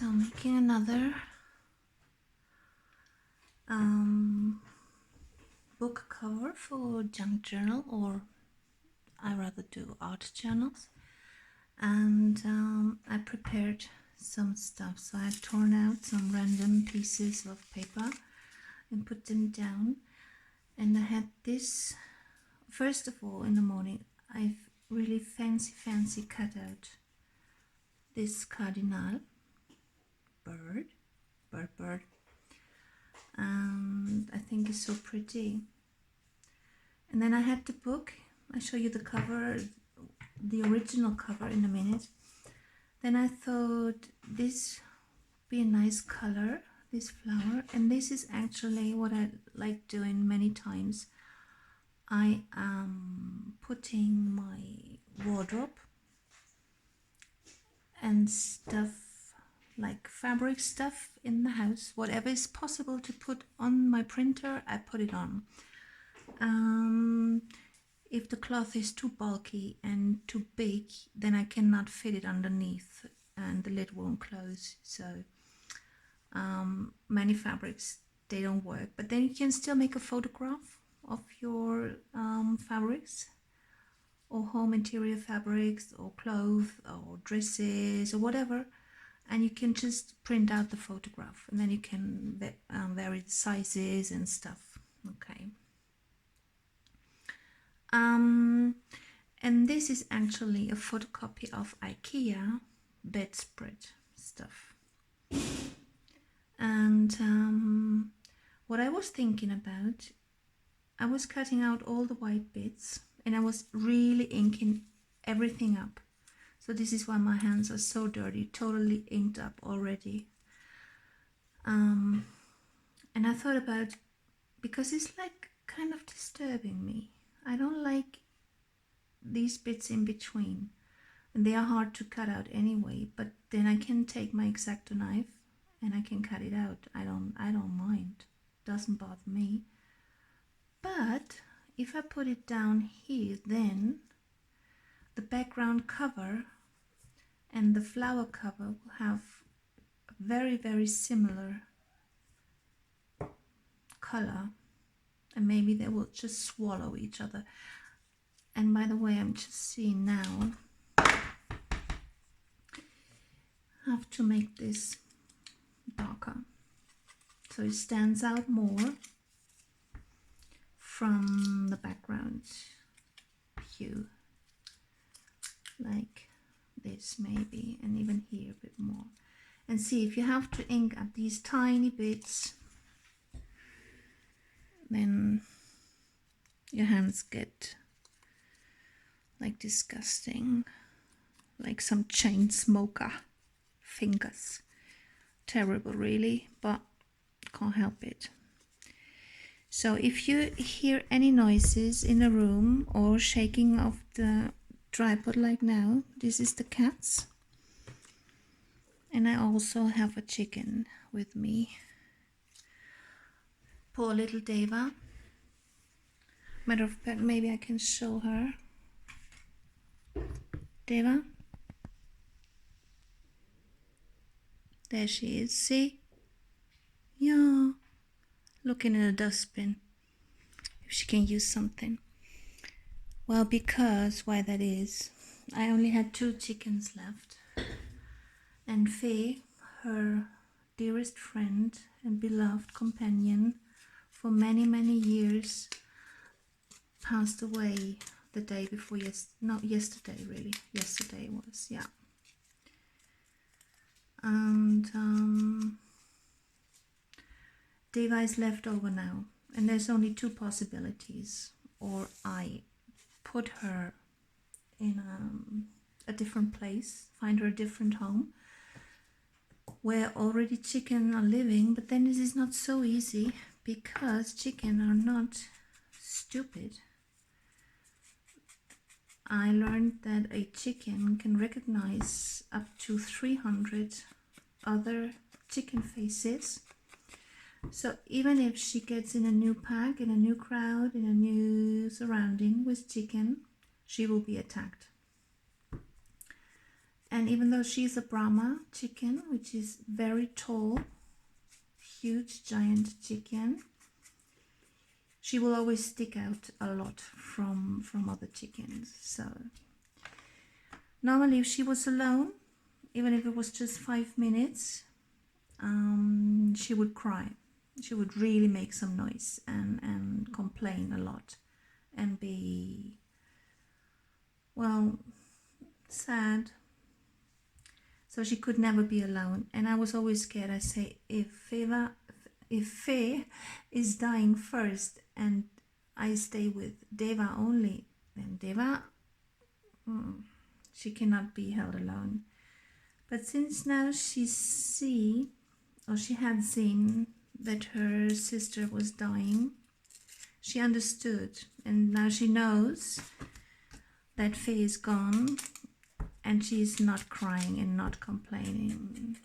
So I'm making another book cover for junk journal, or I rather do art journals. And I prepared some stuff. So I torn out some random pieces of paper and put them down. And I had this, first of all, in the morning, I've really fancy cut out this cardinal bird, and I think it's so pretty. And then I had the book. I'll show you the cover, the original cover in a minute. Then I thought this would be a nice color, this flower, and this is actually what I like doing many times. I am putting my wardrobe and stuff like fabric stuff in the house, whatever is possible to put on my printer, I put it on. If the cloth is too bulky and too big, then I cannot fit it underneath and the lid won't close. So many fabrics, they don't work, but then you can still make a photograph of your fabrics, or home interior fabrics, or clothes, or dresses, or whatever, and you can just print out the photograph, and then you can vary the sizes and stuff. Okay. And this is actually a photocopy of IKEA bedspread stuff. And what I was thinking about, I was cutting out all the white bits and I was really inking everything up. So this is why my hands are so dirty, totally inked up already. And I thought about, because it's like kind of disturbing me. I don't like these bits in between, and they are hard to cut out anyway, but then I can take my X-Acto knife and I can cut it out. I don't mind, doesn't bother me. But if I put it down here, then the background cover and the flower cover will have a very similar color, and maybe they will just swallow each other. And by the way, I'm just seeing now, I have to make this darker so it stands out more from the background hue, like this maybe, and even here a bit more. And see, if you have to ink up these tiny bits, then your hands get like disgusting, like some chain smoker fingers. Terrible really, but can't help it. So if you hear any noises in the room or shaking of the tripod like now, this is the cats. And I also have a chicken with me. Poor little Deva. Matter of fact, maybe I can show her. Deva. There she is, see? Yeah. Looking in a dustbin. If she can use something. Well, because why that is, I only had 2 chickens left. And Faye, her dearest friend and beloved companion for many years, passed away the day before yesterday really. Yesterday was, yeah. And Deva is left over now, and there's only 2 possibilities. Or I put her in a different place, find her a different home where already chicken are living, but then this is not so easy because chicken are not stupid. I learned that a chicken can recognize up to 300 other chicken faces. So even if she gets in a new pack, in a new crowd, in a new surrounding with chicken, she will be attacked. And even though she's a Brahma chicken, which is very tall, huge, giant chicken, she will always stick out a lot from other chickens. So normally if she was alone, even if it was just 5 minutes, she would cry. She would really make some noise and complain a lot and be, well, sad. So she could never be alone. And I was always scared. I say, if Faye is dying first and I stay with Deva only, then Deva, she cannot be held alone. But since now she had seen that her sister was dying, she understood, and now she knows that Faye is gone, and she's not crying and not complaining.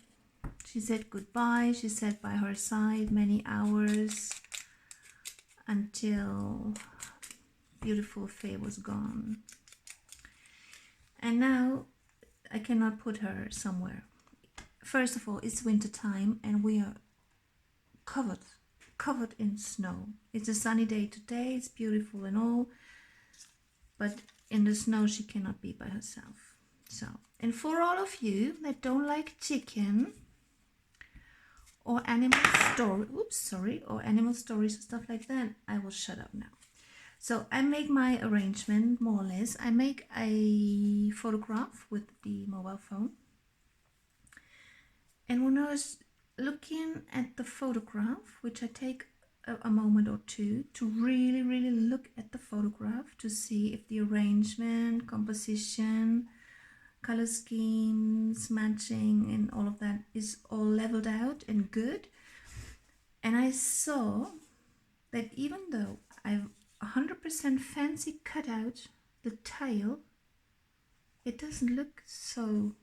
She said goodbye. She sat by her side many hours until beautiful Faye was gone. And now I cannot put her somewhere. First of all, it's winter time and we are covered in snow. It's a sunny day today, it's beautiful and all, but in the snow she cannot be by herself. So, and for all of you that don't like chicken or animal stories and stuff like that, I will shut up now. So I make my arrangement more or less. I make a photograph with the mobile phone, and when I was looking at the photograph, which I take a moment or two to really look at the photograph to see if the arrangement, composition, color schemes, matching and all of that is all leveled out and good. And I saw that even though I've 100% fancy cut out the tail, it doesn't look so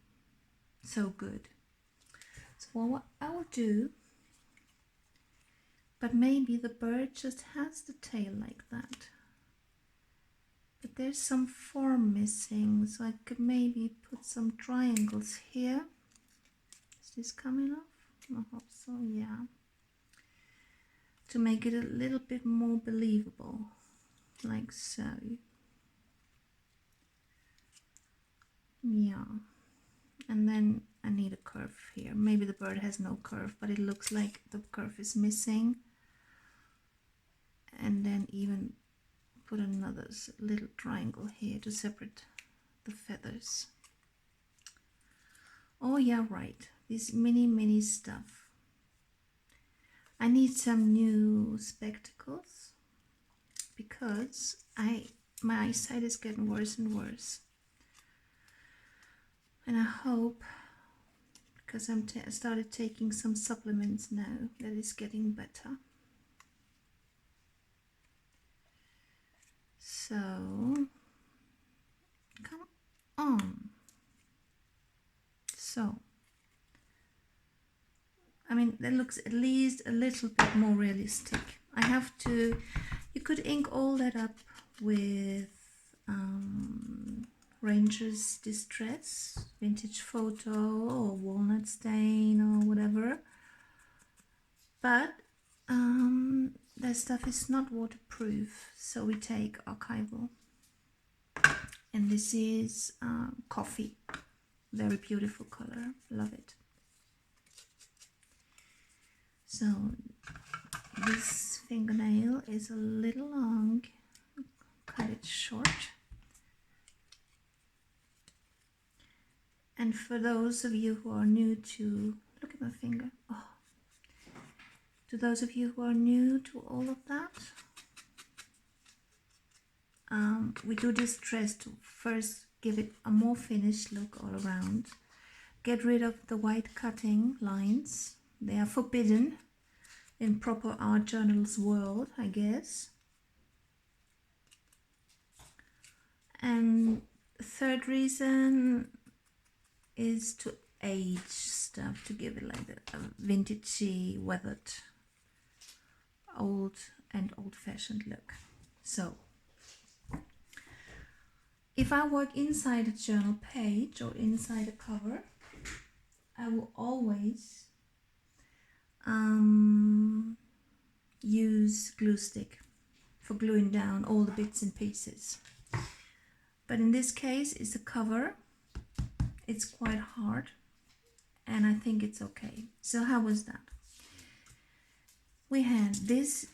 good. So what I will do, but maybe the bird just has the tail like that. But there's some form missing, so I could maybe put some triangles here. Is this coming off? I hope so, yeah. To make it a little bit more believable, like so. Yeah. And then I need a curve here. Maybe the bird has no curve, but it looks like the curve is missing. And then even put another little triangle here to separate the feathers. Oh yeah, right, this mini stuff. I need some new spectacles because my eyesight is getting worse and worse, and I hope, because I started taking some supplements now, that it's getting better. So, come on. So, I mean, that looks at least a little bit more realistic. I have to, you could ink all that up with Ranger's Distress, Vintage Photo, or Walnut Stain, or whatever. But that stuff is not waterproof, so we take archival. And this is coffee, very beautiful color, love it. So this fingernail is a little long, cut it short. And for those of you who are new to, look at my finger, oh. To those of you who are new to all of that, we do distress to first give it a more finished look all around. Get rid of the white cutting lines. They are forbidden in proper art journals world, I guess. And the third reason is to age stuff, to give it like a vintagey, weathered, old-fashioned look. So If I work inside a journal page or inside a cover, I will always use glue stick for gluing down all the bits and pieces. But in this case, it's a cover. It's quite hard, and I think it's okay. So how was that? We had this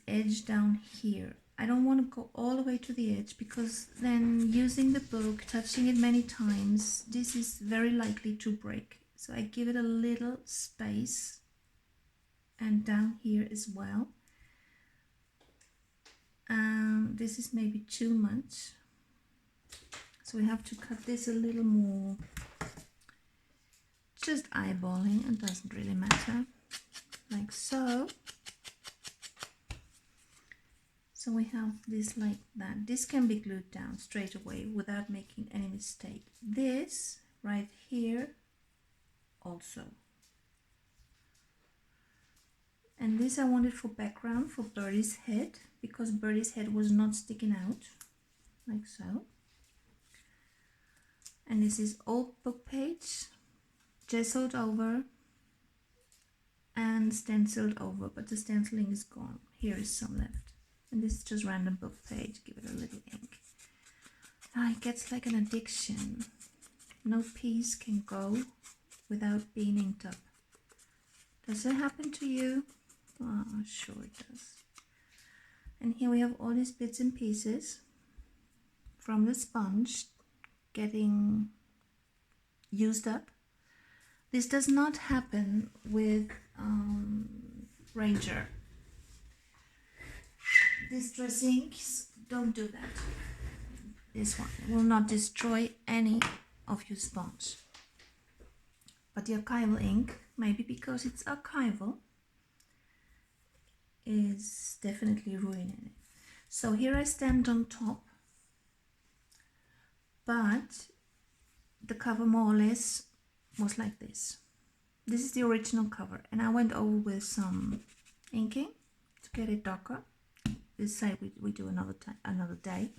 edge down here. I don't want to go all the way to the edge, because then using the book, touching it many times, this is very likely to break. So I give it a little space, and down here as well. This is maybe too much, so we have to cut this a little more. Just eyeballing, it doesn't really matter, like so. So we have this like that. This can be glued down straight away without making any mistake. This right here also. And this I wanted for background for Birdie's head, because Birdie's head was not sticking out, like so. And this is old book page, gessoed over and stenciled over, but the stenciling is gone. Here is some left. And this is just random book page, give it a little ink. It gets like an addiction. No piece can go without being inked up. Does it happen to you? Oh, sure it does. And here we have all these bits and pieces from the sponge getting used up. This does not happen with Ranger. Distress inks don't do that. This one will not destroy any of your sponge. But the archival ink, maybe because it's archival, is definitely ruining it. So here I stamped on top, but the cover more or less was like this. This is the original cover, and I went over with some inking to get it darker. This side we do another day.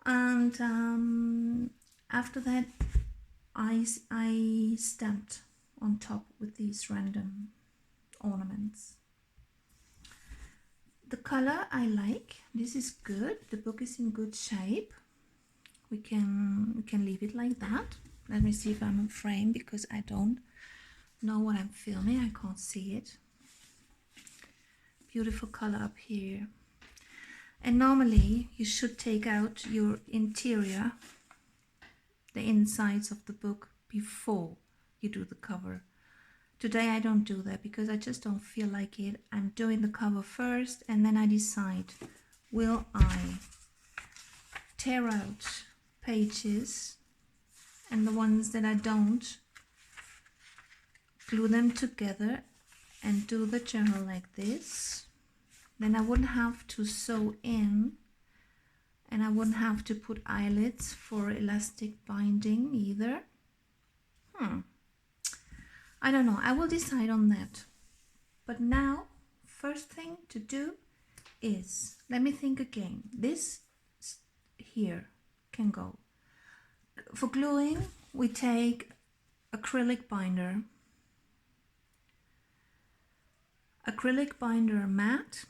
And after that, I stamped on top with these random ornaments. The color I like. This is good. The book is in good shape. We can leave it like that. Let me see if I'm in frame, because I don't know what I'm filming. I can't see it. Beautiful color up here. And normally you should take out your interior, the insides of the book, before you do the cover. Today I don't do that because I just don't feel like it. I'm doing the cover first, and then I decide, will I tear out pages, and the ones that I don't, glue them together and do the journal like this. Then I wouldn't have to sew in, and I wouldn't have to put eyelets for elastic binding either. I don't know. I will decide on that. But now, first thing to do is, let me think again. This here can go. For gluing, we take acrylic binder. Acrylic binder matte.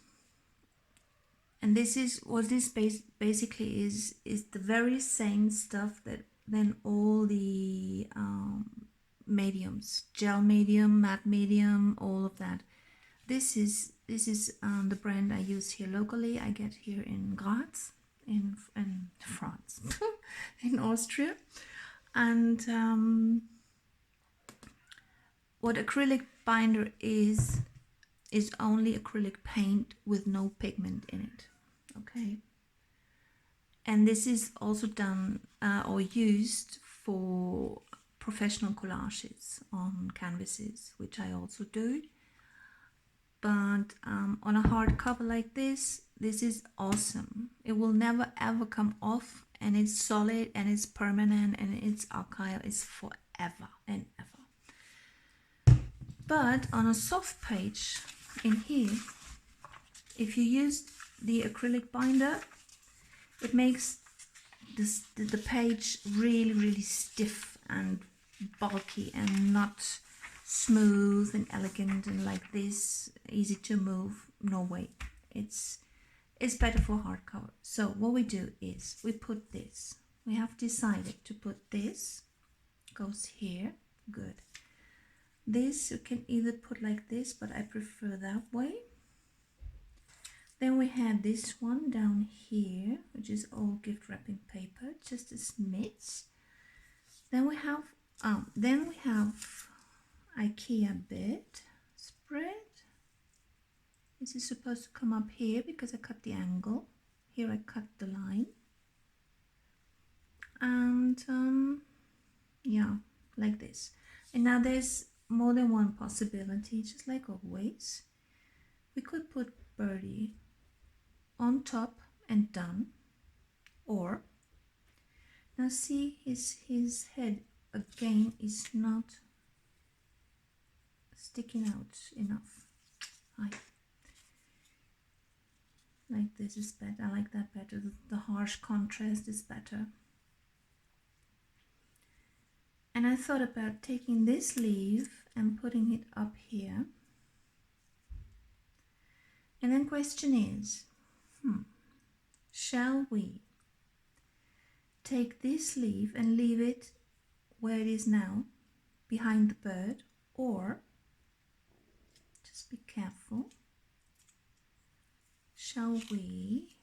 And this is what this basically is the very same stuff that then all the mediums, gel medium, matte medium, all of that. This is the brand I use here locally. I get here in Graz, in France, in Austria. And what acrylic binder is only acrylic paint with no pigment in it. Okay. And this is also done or used for professional collages on canvases, which I also do. But on a hardcover like this is awesome. It will never ever come off, and it's solid and it's permanent, and its archive is forever and ever. But on a soft page in here, if you use the acrylic binder, it makes the page really stiff and bulky and not smooth and elegant and like this, easy to move. No way. It's better for hardcover. So what we do is we put this. We have decided to put this, goes here, good. This you can either put like this, but I prefer that way. Then we had this one down here, which is old gift wrapping paper, just a smidge. Then we have IKEA bed spread. This is supposed to come up here because I cut the angle. Here I cut the line. And yeah, like this. And now there's more than one possibility, just like always. We could put Birdie on top and done, or now see his head again is not sticking out enough. Like this is better. I like that better. The harsh contrast is better. And I thought about taking this leaf and putting it up here. And then question is, shall we take this leaf and leave it where it is now, behind the bird, or just be careful, shall we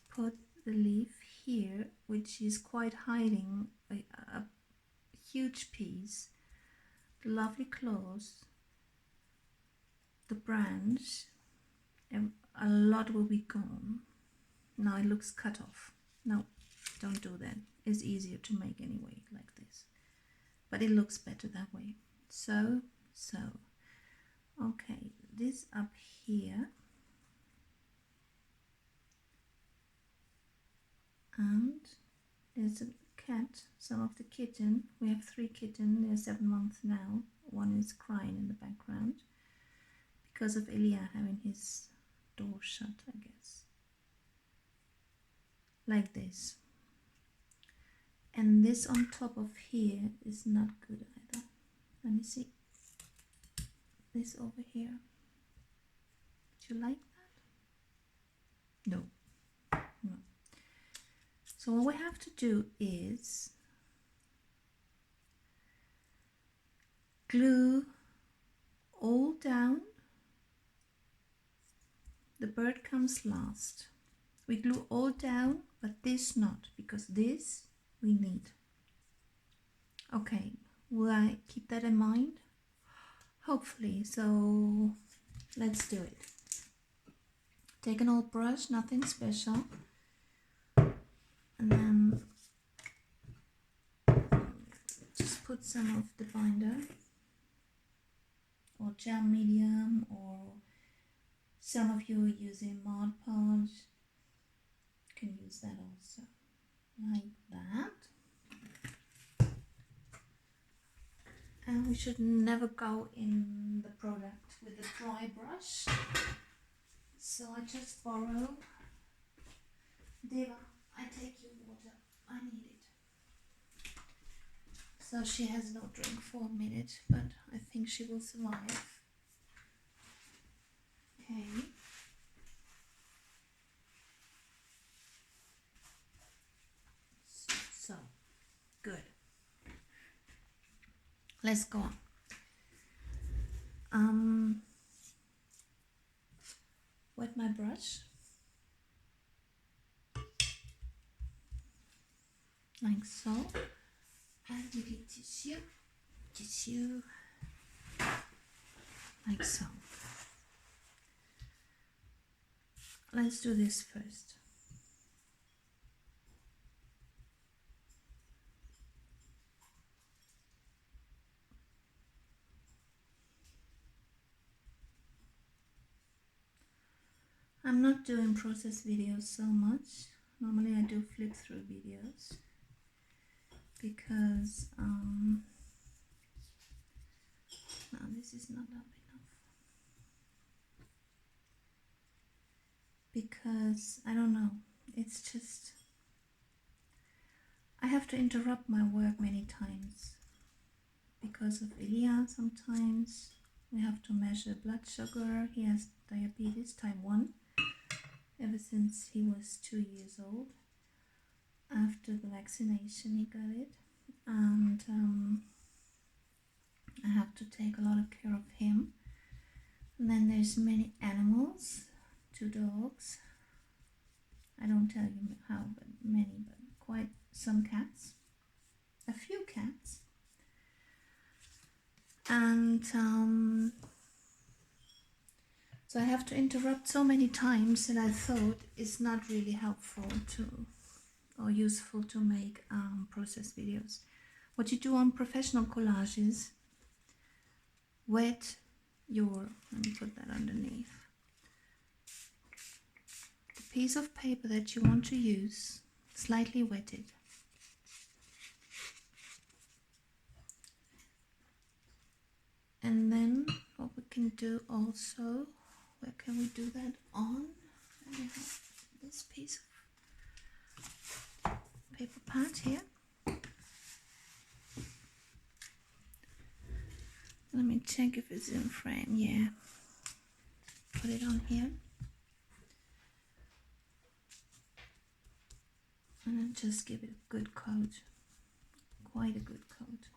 put the leaf here, which is quite hiding a huge piece, the lovely claws, the branch, and a lot will be gone. Now it looks cut off. No, don't do that. It's easier to make anyway, like this. But it looks better that way. So. Okay, this up here. And there's a cat, some of the kitten. We have 3 kittens. They're 7 months now. One is crying in the background because of Elia having his door shut, I guess. Like this. And this on top of here is not good either. Let me see. This over here. Do you like that? No. No. So what we have to do is glue all down. The bird comes last. We glue all down, but this not, because this we need. Okay, will I keep that in mind? Hopefully. So let's do it. Take an old brush, nothing special. And then just put some of the binder or gel medium, or some of you are using Mod Podge. You can use that also, like that. And we should never go in the product with a dry brush. So I just borrow. Deva, I take your water. I need it. So she has no drink for a minute, but I think she will survive. Okay. So good. Let's go on. Wet my brush. Like so. And you get tissue, like so. Let's do this first. I'm not doing process videos so much. Normally I do flip through videos because no, this is not up enough, because I don't know, it's just, I have to interrupt my work many times because of Ilya. Sometimes we have to measure blood sugar. He has diabetes type 1 ever since he was 2 years old. After the vaccination he got it, and I have to take a lot of care of him. And then there's many animals, 2 dogs, I don't tell you how, but many, but quite some cats, a few cats. And so I have to interrupt so many times that I thought it's not really helpful to or useful to make process videos. What you do on professional collages, wet your, let me put that underneath, the piece of paper that you want to use, slightly wet it. And then what we can do also, where can we do that on? We have this piece of paper pad here. Let me check if it's in frame. Yeah. Put it on here. And then just give it a good coat. Quite a good coat.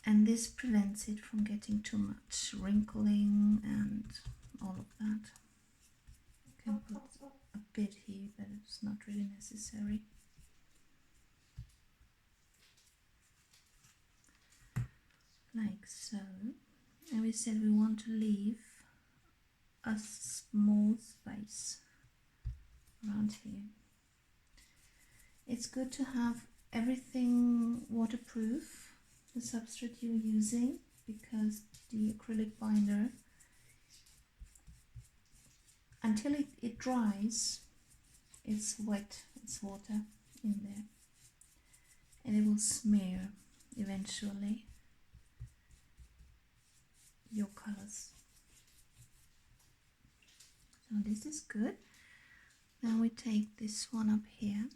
And this prevents it from getting too much wrinkling and all of that. You can put a bit here, but it's not really necessary. Like so. And we said we want to leave a small space around here. It's good to have everything waterproof, the substrate you're using, because the acrylic binder, until it dries, it's wet, it's water in there, and it will smear eventually your colors. So this is good. Now we take this one up here.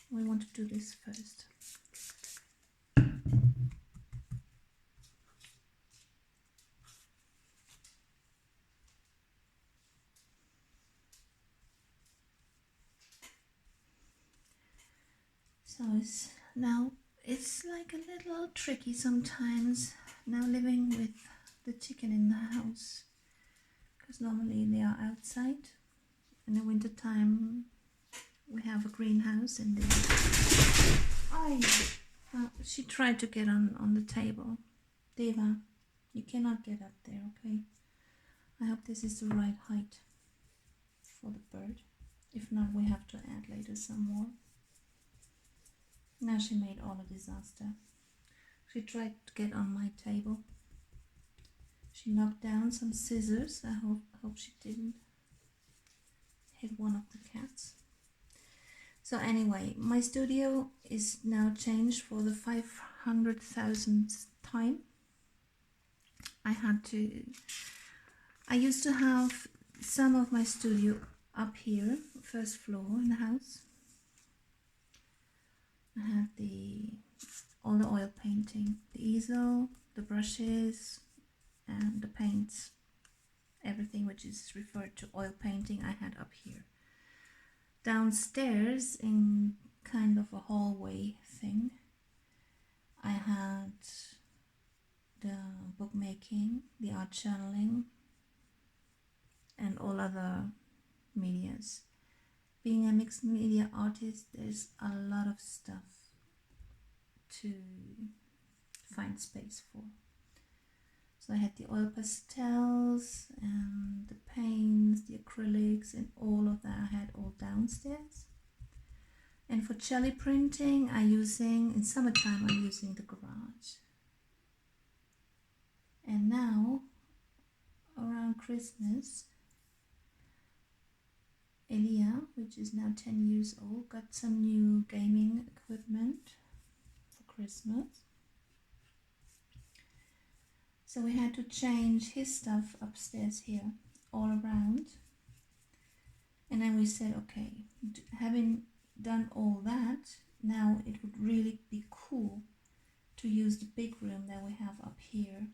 We want to do this first. So it's like a little tricky sometimes now living with the chicken in the house, because normally they are outside. In the winter time we have a greenhouse, and she tried to get on the table. Deva, you cannot get up there, okay? I hope this is the right height for the bird. If not, we have to add later some more. Now she made all a disaster. She tried to get on my table. She knocked down some scissors. I hope she didn't hit one of the cats. So anyway, my studio is now changed for the 500,000th time. I used to have some of my studio up here, first floor in the house. I had all the oil painting, the easel, the brushes, and the paints, everything which is referred to oil painting I had up here. Downstairs, in kind of a hallway thing, I had the bookmaking, the art journaling, and all other medias. Being a mixed media artist, there's a lot of stuff to find space for. So I had the oil pastels and the paints, the acrylics, and all of that I had all downstairs. And for jelly printing, in summertime I'm using the garage. And now, around Christmas, Elia, which is now 10 years old, got some new gaming equipment for Christmas. So we had to change his stuff upstairs here, all around. And then we said, okay, having done all that, now it would really be cool to use the big room that we have up here,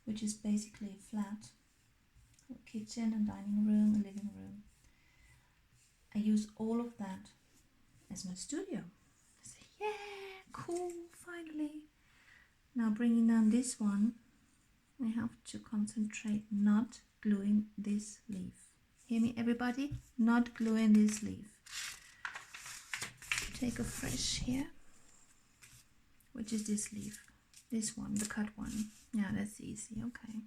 which is basically a flat. A kitchen, a dining room, a living room. I use all of that as my studio. I say, yeah, cool, finally. Now bringing down this one, I have to concentrate not gluing this leaf. Hear me, everybody? Not gluing this leaf. Take a fresh here. Which is this leaf? This one, the cut one. Yeah, that's easy, okay.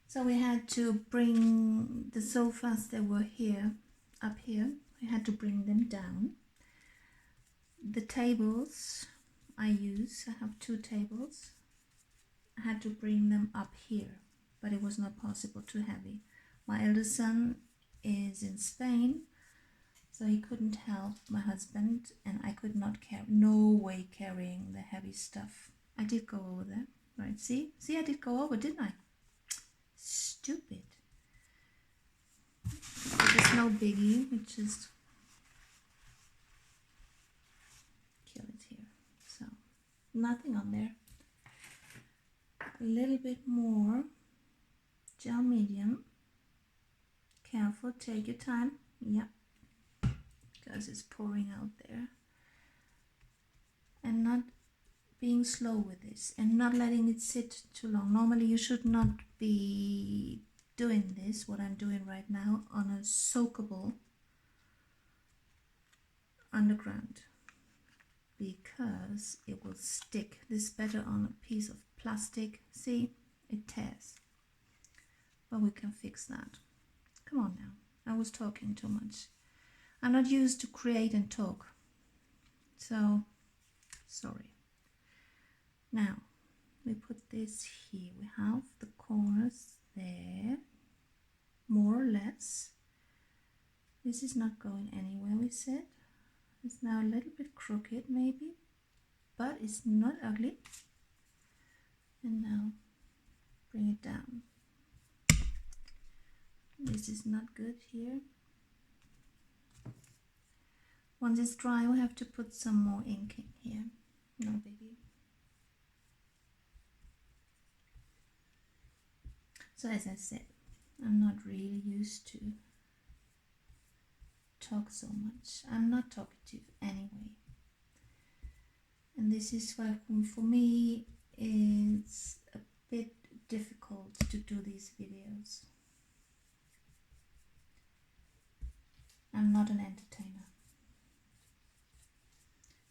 So we had to bring the sofas that were here, up here, we had to bring them down. The tables I use, I have 2 tables. I had to bring them up here, but it was not possible, too heavy. My eldest son is in Spain, so he couldn't help my husband, and I could not carry, no way carrying the heavy stuff. I did go over there, right? See, I did go over, didn't I? Stupid. There's no biggie, we just kill it here. So, nothing on there. A little bit more gel medium. Careful, take your time. Yeah, because it's pouring out there. And not being slow with this and not letting it sit too long. Normally you should not be doing this, what I'm doing right now, on a soakable underground, because it will stick. This is better on a piece of plastic. See, it tears, but we can fix that. Come on now, I was talking too much. I'm not used to create and talk, so sorry. Now we put this here. We have the corners there, more or less. This is not going anywhere, we said. It's now a little bit crooked maybe, but it's not ugly. And now bring it down. This is not good here. Once it's dry, we have to put some more ink in here. No biggie. So as I said, I'm not really used to talk so much. I'm not talkative anyway. And this is why for me it's a bit difficult to do these videos. I'm not an entertainer.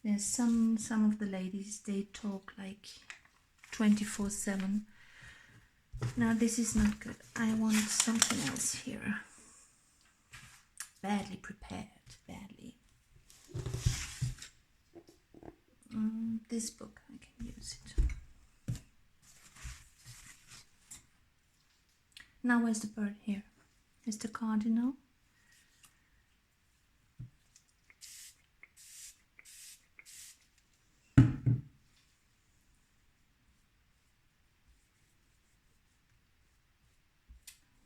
There's some of the ladies, they talk like 24/7. Now this is not good. I want something else here. Badly prepared, badly. This book, I can use it. Now where's the bird here? Is the cardinal?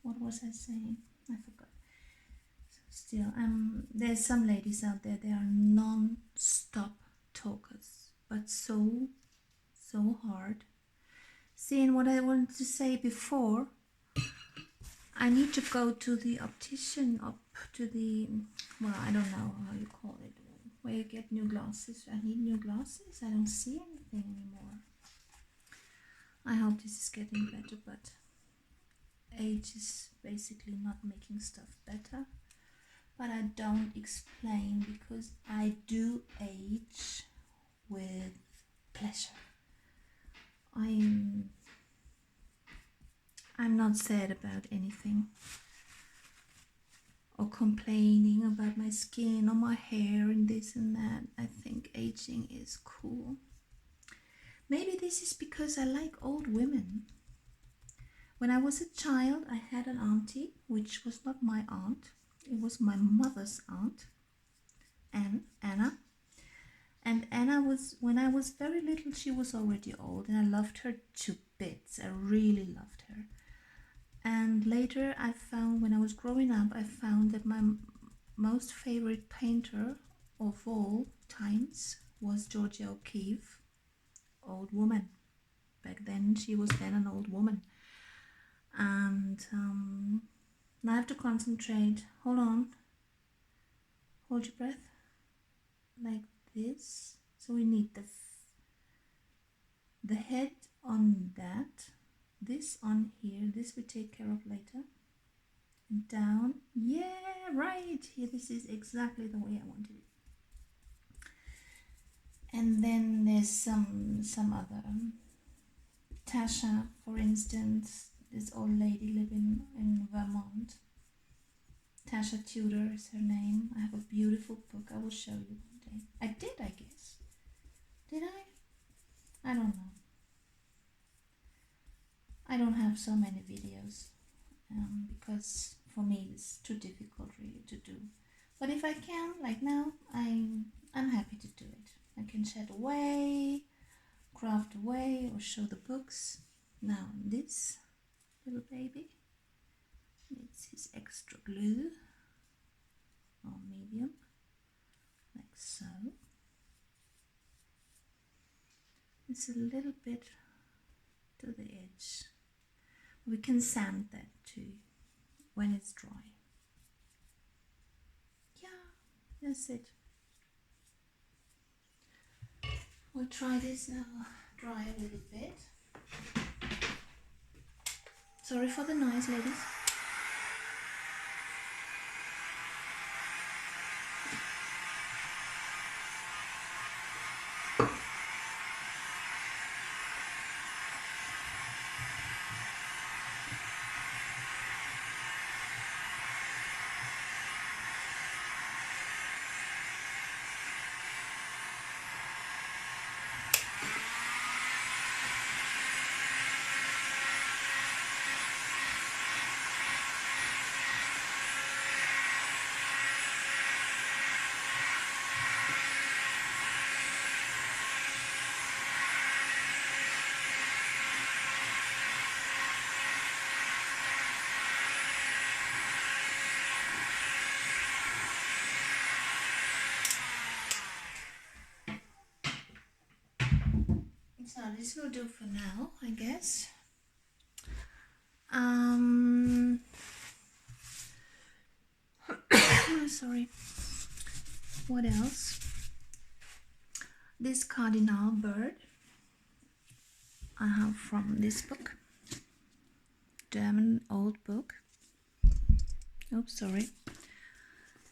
What was I saying? I forgot. So still, there's some ladies out there, they are non-stop talkers, but so hard. Seeing what I wanted to say before, I need to go to the optician, up to the, well, I don't know how you call it, where you get new glasses. I need new glasses. I don't see anything anymore. I hope this is getting better, but age is basically not making stuff better. But I don't explain, because I do age with pleasure. I'm not sad about anything or complaining about my skin or my hair and this and that. I think aging is cool. Maybe this is because I like old women. When I was a child, I had an auntie, which was not my aunt. It was my mother's aunt, Anna. And Anna was, when I was very little, she was already old, and I loved her to bits. I really loved her. And later I found, when I was growing up, I found that my most favorite painter of all times was Georgia O'Keeffe, old woman. Back then, she was then an old woman. And now I have to concentrate. Hold on. Hold your breath. Like this. So we need the head on that. This on here. This we take care of later. And down. Yeah, right. Here, this is exactly the way I wanted it. And then there's some other. Tasha, for instance, this old lady living in Vermont. Tasha Tudor is her name. I have a beautiful book. I will show you one day. I did, I guess. Did I? I don't know. I don't have so many videos because for me it's too difficult really to do. But if I can, like now, I'm happy to do it. I can chat away, craft away, or show the books. Now this little baby needs his extra glue, or medium, like so. It's a little bit to the edge. We can sand that too when it's dry. Yeah, that's it. We'll try this now, dry a little bit. Sorry for the noise, ladies. So this will do for now, I guess. Sorry. What else? This cardinal bird I have from this book, German old book. Oops, sorry.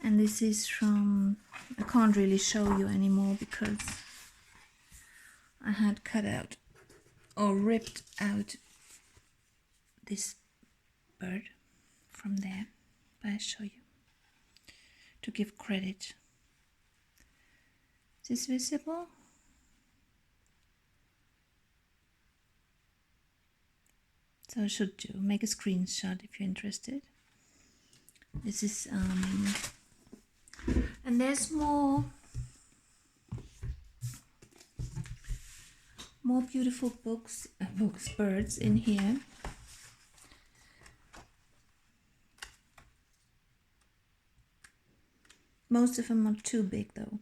And this is from, I can't really show you anymore because I had cut out or ripped out this bird from there, but I show you to give credit. Is this visible? So I should do, make a screenshot if you're interested. This is and there's more beautiful birds in here. Most of them are too big though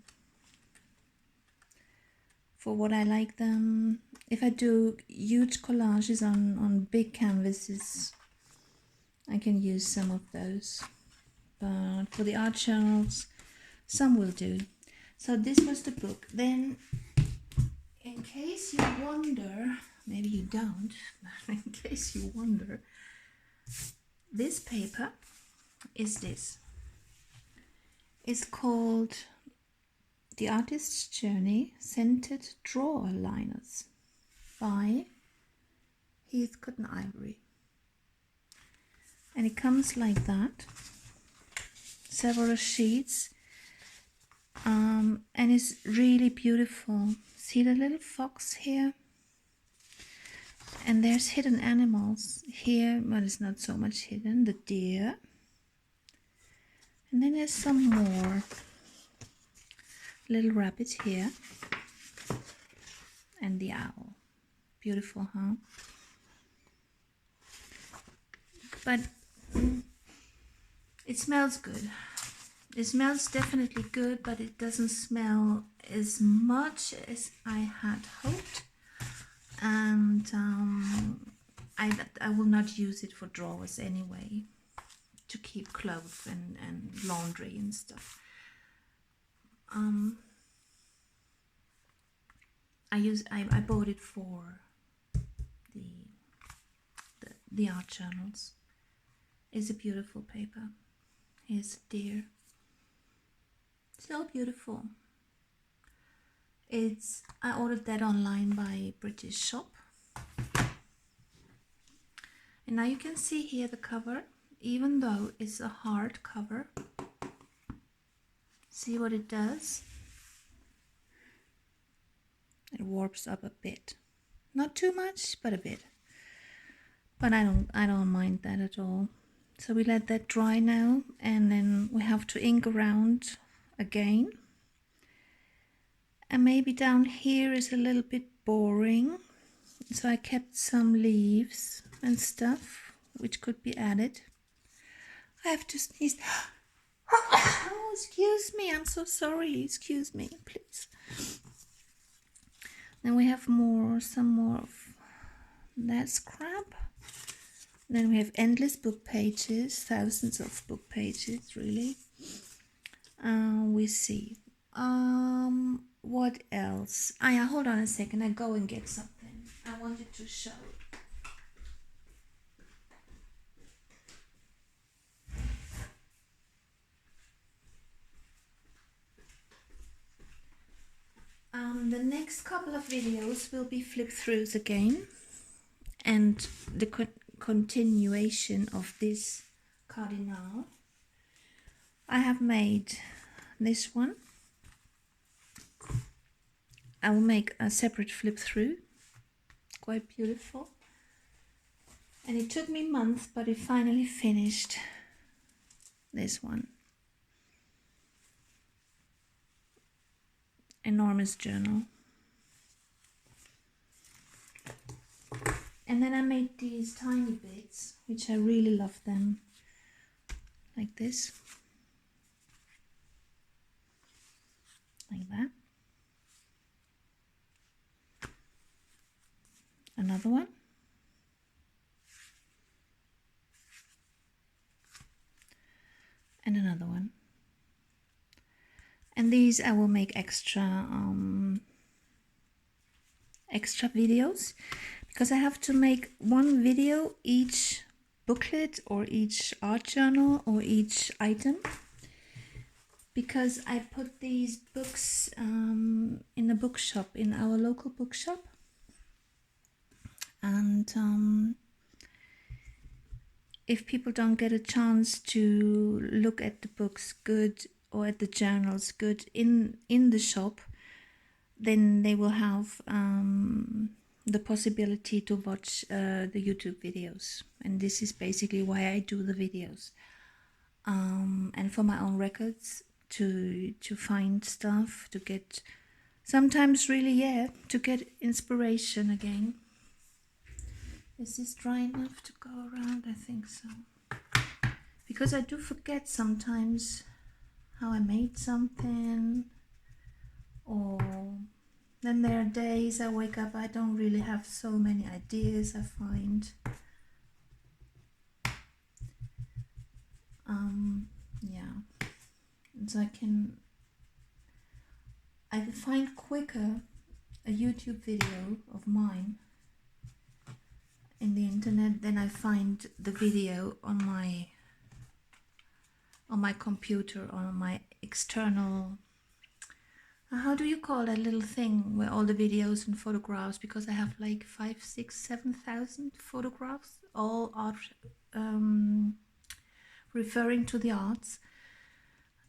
for what I like them. If I do huge collages on big canvases, I can use some of those, but for the art journals, some will do. So this was the book. Then, in case you wonder, maybe you don't, but in case you wonder, this paper is this. It's called The Artist's Journey Scented Drawer Liners by Heathcote and Ivory. And it comes like that, several sheets, and it's really beautiful. See the little fox here? And there's hidden animals here, but it's not so much hidden, the deer. And then there's some more little rabbit here, and the owl. Beautiful, huh? But it smells good. It smells definitely good, but it doesn't smell as much as I had hoped. And I will not use it for drawers anyway, to keep clothes and laundry and stuff. I bought it for the art journals. It's a beautiful paper. Here's a deer. So beautiful. I ordered that online by British Shop. And now you can see here the cover, even though it's a hard cover. See what it does? It warps up a bit. Not too much, but a bit. But I don't mind that at all. So we let that dry now, and then we have to ink around again. And maybe down here is a little bit boring, so I kept some leaves and stuff which could be added. I have to sneeze. Oh, excuse me, I'm so sorry. Excuse me, please. Then we have some more of that scrap. Then we have endless book pages, thousands of book pages, really. We see. What else? Yeah, hold on a second. I go and get something. I wanted to show. The next couple of videos will be flip-throughs again, and the continuation of this cardinal. I have made this one. I will make a separate flip-through. Quite beautiful. And it took me months, but it finally finished. This one. Enormous journal. And then I made these tiny bits, which I really love them. Like this. Like that. Another one. And another one. And these I will make extra videos, because I have to make one video each booklet or each art journal or each item, because I put these books in a bookshop, in our local bookshop, and if people don't get a chance to look at the books good or at the journals good in the shop, then they will have the possibility to watch the YouTube videos. And this is basically why I do the videos, and for my own records, to find stuff, to get sometimes really to get inspiration again. Is this dry enough to go around? I think so, because I do forget sometimes how I made something, or then there are days I wake up, I don't really have so many ideas, I find. Yeah, and so I can find quicker a YouTube video of mine in the internet than I find the video on my computer, or on my external, how do you call that little thing where all the videos and photographs, because I have like 5, 6, 7,000 photographs, all art, referring to the arts,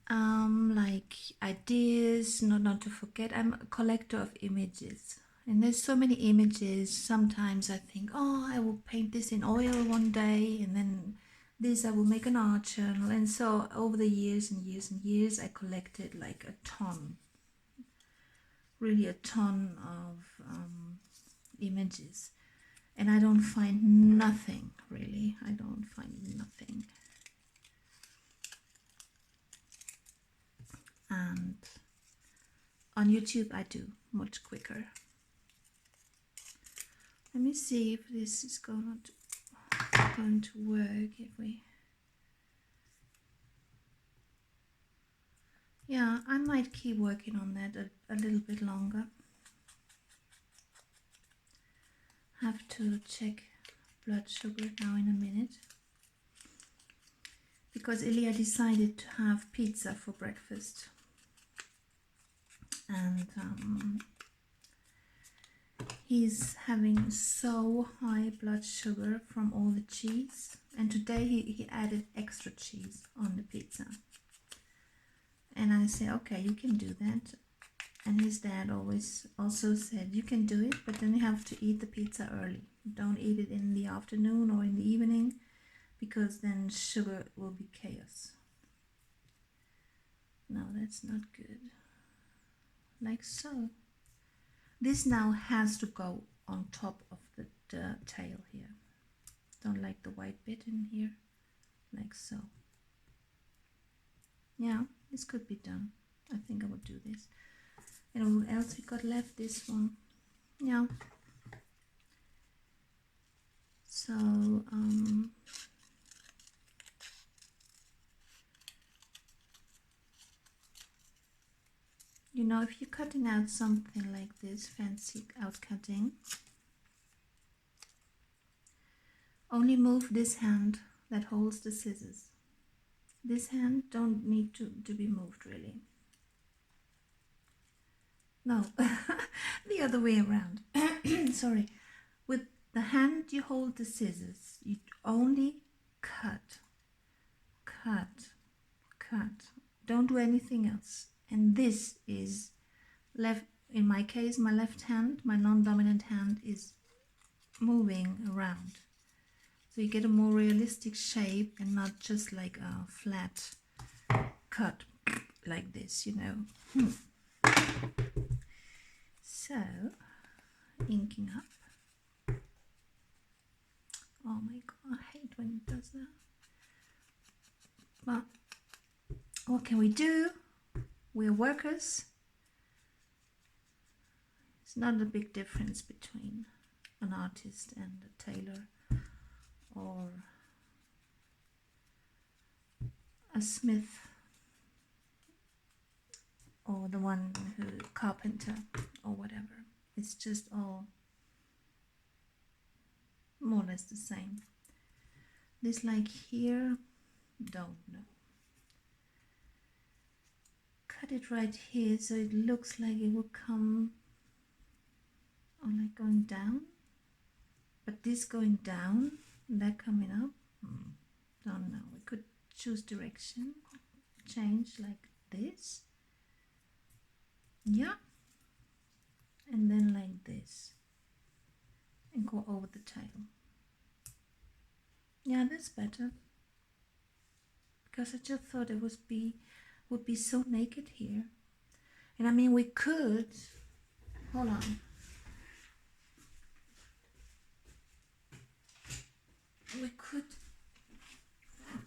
like ideas, not to forget. I'm a collector of images, and there's so many images. Sometimes I think, oh, I will paint this in oil one day, and then this I will make an art journal. And so over the years and years and years, I collected like a ton, really a ton of images, and I don't find nothing really. I don't find nothing. And on YouTube I do much quicker. Let me see if this is going to work. If we, yeah, I might keep working on that a little bit longer. Have to check blood sugar now in a minute, because Ilya decided to have pizza for breakfast, and he's having so high blood sugar from all the cheese, and today he added extra cheese on the pizza. And I said, okay, you can do that. And his dad always also said, you can do it, but then you have to eat the pizza early. Don't eat it in the afternoon or in the evening, because then sugar will be chaos. No, that's not good. Like so. This now has to go on top of the tail here. Don't like the white bit in here. Like so. Yeah, this could be done. I think I would do this. And what else we got left? This one. Yeah. So, you know, if you're cutting out something like this, fancy out cutting, only move this hand that holds the scissors. This hand don't need to be moved really. No, the other way around. Sorry. With the hand you hold the scissors, you only cut, cut, cut. Don't do anything else. And this is left, in my case, my left hand, my non-dominant hand is moving around. So you get a more realistic shape and not just like a flat cut like this, you know. So, inking up. Oh my god, I hate when it does that. But what can we do? We're workers. It's not a big difference between an artist and a tailor or a smith or the one who carpenter or whatever. It's just all more or less the same. This like here, don't know. Cut it right here so it looks like it will come on like going down, but this going down and that coming up, don't know. We could choose direction, change like this, yeah, and then like this and go over the tail. Yeah, that's better, because I just thought it would be so naked here. And I mean, we could, hold on, we could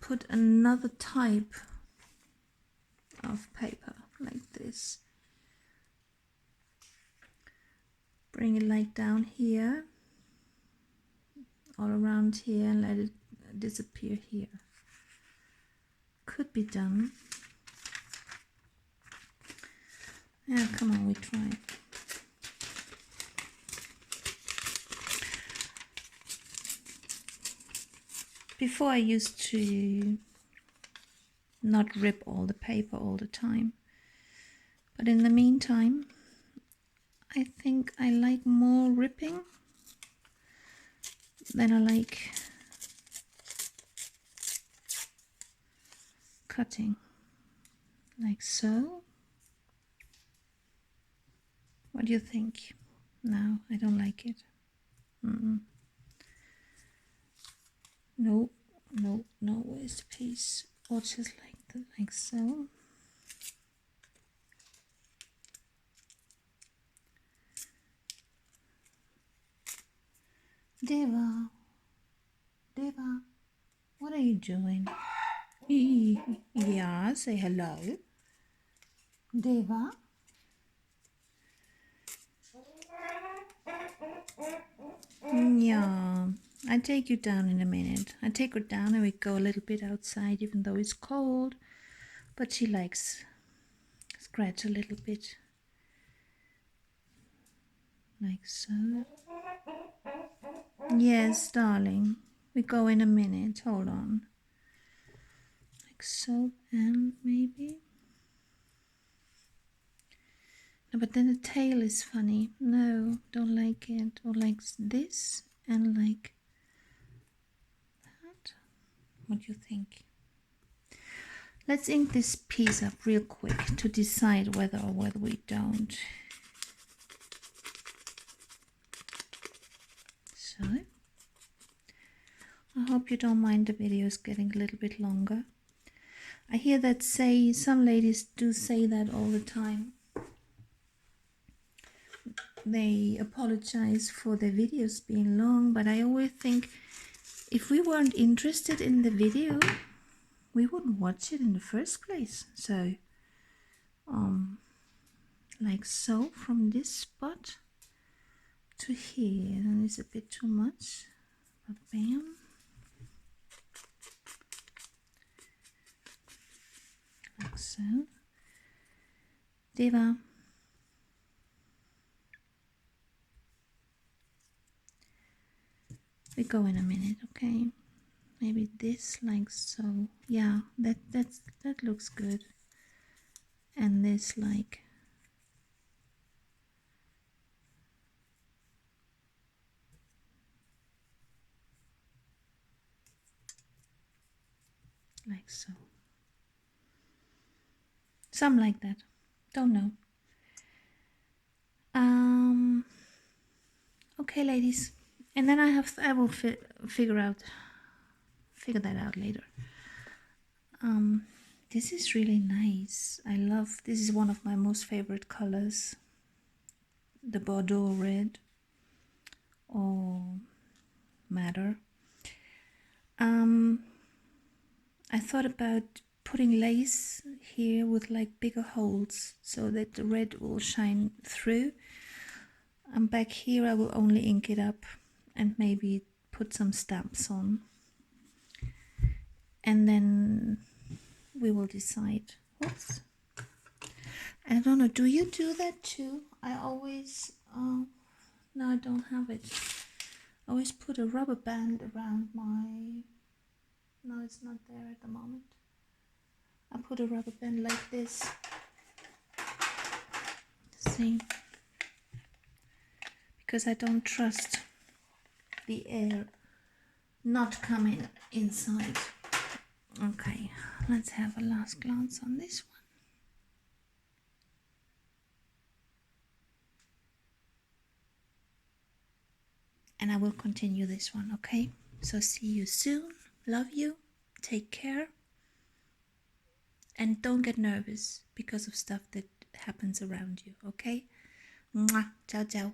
put another type of paper like this, bring it like down here, all around here, and let it disappear here. Could be done. Yeah, come on, we try. Before I used to not rip all the paper all the time, but in the meantime I think I like more ripping than I like cutting, like so. What do you think? No, I don't like it. No, no, no, where's the piece? Or just like that, like so. Deva, Deva, what are you doing? Yeah, say hello. Deva. Yeah, I take you down in a minute. I take her down and we go a little bit outside even though it's cold. But she likes scratch a little bit. Like so. Yes, darling. We go in a minute. Hold on. Like so, and maybe. No, but then the tail is funny. No, don't like it. Or like this and like that. What do you think? Let's ink this piece up real quick to decide whether or whether we don't. So, I hope you don't mind the videos getting a little bit longer. I hear that some ladies do say that all the time. They apologize for their videos being long, but I always think if we weren't interested in the video, we wouldn't watch it in the first place. So, like so, from this spot to here, and it's a bit too much, but bam. Like so. Deva. We go in a minute, okay? Maybe this like so. Yeah, that looks good. And this like so. Some like that. Don't know. Okay, ladies. And then I will figure that out later. This is really nice. I love, this is one of my most favorite colors. The Bordeaux red or madder. I thought about putting lace here with like bigger holes so that the red will shine through. And back here I will only ink it up and maybe put some stamps on. And then we will decide. Whoops. I don't know, do you do that too? I always, no, I don't have it. I always put a rubber band around my, no, it's not there at the moment. I put a rubber band like this. See? Because I don't trust the air not coming inside. Okay, let's have a last glance on this one. And I will continue this one, okay? So see you soon. Love you. Take care. And don't get nervous because of stuff that happens around you, okay? Mwah. Ciao, ciao.